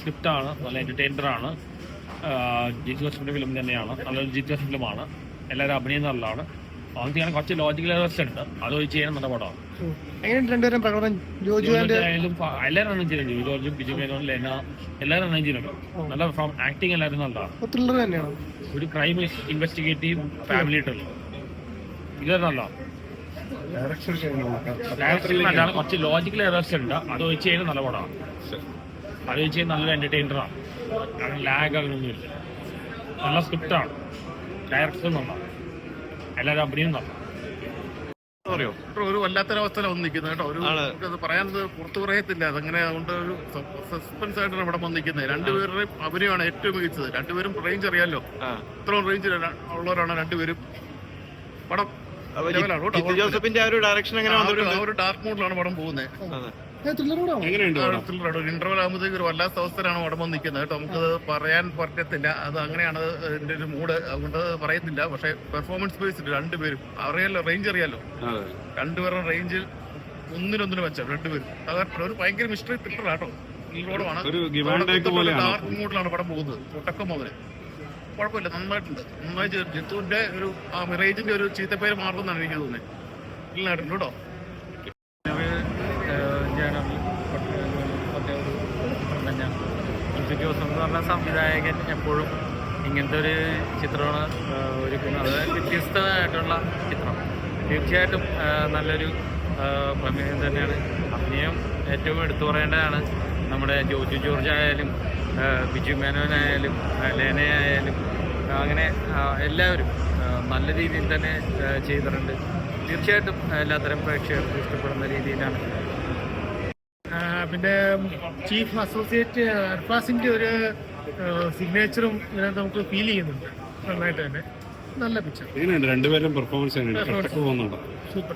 സ്ക്രിപ്റ്റാണ്, നല്ല എൻ്റർടൈനറാണ്. ജിത്തു ജോസഫിൻ്റെ ഫിലിം തന്നെയാണ്, നല്ലൊരു ജിത്തു ജോസഫ് ഫിലിമാണ്. എല്ലാവരും അഭിനയം നല്ലതാണ്. അങ്ങനെ കുറച്ച് ലോജിക്കൽ എറേഴ്സ് ഉണ്ട്, അത് വെച്ച് ചെയ്യാൻ നല്ല പടമാണ്. രണ്ടുപേരും പ്രകടനം ആയാലും എല്ലാവരും റണ്ണം ചെയ്യുന്നുണ്ട്. ജോർജും ബിജു മേനോൻ, ലെന എല്ലാവരും റണ്ണം ചെയ്യുന്നുണ്ട്. നല്ല ഫ്രോം ആക്ടിങ് എല്ലാവരും നല്ലതാണ്. ത്രില്ലർ തന്നെയാണ്, ഒരു ക്രൈം ഇൻവെസ്റ്റിഗേറ്റീവ് ഫാമിലി ത്രില്ലർ. ഇത് നല്ലതാണ്. ഡയറക്ഷൻ കുറച്ച് ലോജിക്കൽ എറേഴ്സ് ഉണ്ട്, അത് വെച്ച് ചെയ്യുന്നത് നല്ല പടമാണ്. അത് വെച്ച് നല്ലൊരു എൻ്റർടൈനറാണ്. കാരണം ലാഗ് അങ്ങനെയൊന്നുമില്ല. നല്ല സ്ക്രിപ്റ്റാണ്, ഡയറക്ടർ നല്ലതാണ്, എല്ലാവരും അഭിനയം നല്ല. പറയോ ഒരു വല്ലാത്തൊരവസ്ഥയിലാണ് വന്ന് നിൽക്കുന്നത് കേട്ടോ. ഒരു നമുക്കത് പറയാനത് പുറത്തു പറയത്തില്ല. അതങ്ങനെ അതുകൊണ്ട് ഒരു സസ്പെൻസ് ആയിട്ടാണ് ഇവിടെ വന്ന് നിൽക്കുന്നത്. രണ്ടുപേരുടെയും അഭിനയമാണ് ഏറ്റവും മികച്ചത്. രണ്ടുപേരും റേഞ്ച് അറിയാമല്ലോ, ഇത്രയും റേഞ്ച് ഉള്ളവരാണ് രണ്ടുപേരും. പടം ജോസഫിന്റെ ആ ഒരു ഡയറക്ഷൻ ഒരു ഡാർക്ക് മൂഡിലാണ് പടം പോകുന്നത്. ഒരു ഇന്റർവൽ ആകുമ്പോഴത്തേക്ക് ഒരു വല്ലാത്ത അവസ്ഥയിലാണ് പടം വന്ന് നിൽക്കുന്നത് കേട്ടോ. നമുക്കത് പറയാൻ പറ്റത്തില്ല, അത് അങ്ങനെയാണ് ഇതിന്റെ ഒരു മൂഡ്. അതുകൊണ്ട് പറയത്തില്ല. പക്ഷെ പെർഫോമൻസ് ബേസ്ഡ് രണ്ടുപേരും അറിയാലോ, റേഞ്ച് അറിയാലോ, രണ്ടുപേരുടെ റേഞ്ച് ഒന്നിനൊന്നിനും വെച്ചാൽ രണ്ടുപേരും. അതായത് ഒരു ഭയങ്കര മിസ്റ്ററി ത്രില്ലറാട്ടോ. ഡാർക്ക് മൂഡിലാണ് പടം പോകുന്നത് തുടക്കം മുതൽ. കുഴപ്പമില്ല, നന്നായിട്ടുണ്ട്. നന്നായി ജിത്തുവിന്റെ ഒരു ആ മിറേജിന്റെ ഒരു ചീത്തപ്പേര് മാറുമെന്നാണ് എനിക്ക് തോന്നുന്നത്. നന്നായിട്ടുണ്ട് കേട്ടോ. ജിത്തു ജോസഫ് എന്ന് പറഞ്ഞ സംവിധായകൻ എപ്പോഴും ഇങ്ങനത്തെ ഒരു ചിത്രമാണ് ഒരുക്കുന്നത്. അത് വ്യത്യസ്തമായിട്ടുള്ള ചിത്രം. തീർച്ചയായിട്ടും നല്ലൊരു പ്രമേയം തന്നെയാണ്. അഭിനയം ഏറ്റവും എടുത്തു പറയേണ്ടതാണ്. നമ്മുടെ ജോജു ജോർജ് ആയാലും ബിജു മേനോനായാലും ലേനയായാലും അങ്ങനെ എല്ലാവരും നല്ല രീതിയിൽ തന്നെ ചെയ്തിട്ടുണ്ട്. തീർച്ചയായിട്ടും എല്ലാത്തരം പ്രേക്ഷകർക്കും ഇഷ്ടപ്പെടുന്ന രീതിയിലാണ്. പിന്നെ ചീഫ് അസോസിയേറ്റ് അർഫാസിന്റെ ഒരു സിഗ്നേച്ചറും ഇതിനകത്ത് നമുക്ക് ഫീൽ ചെയ്യുന്നുണ്ട് നന്നായിട്ട് തന്നെ. നല്ല പിക്ചർ. രണ്ടുപേരും പെർഫോമൻസ് സൂപ്പർ.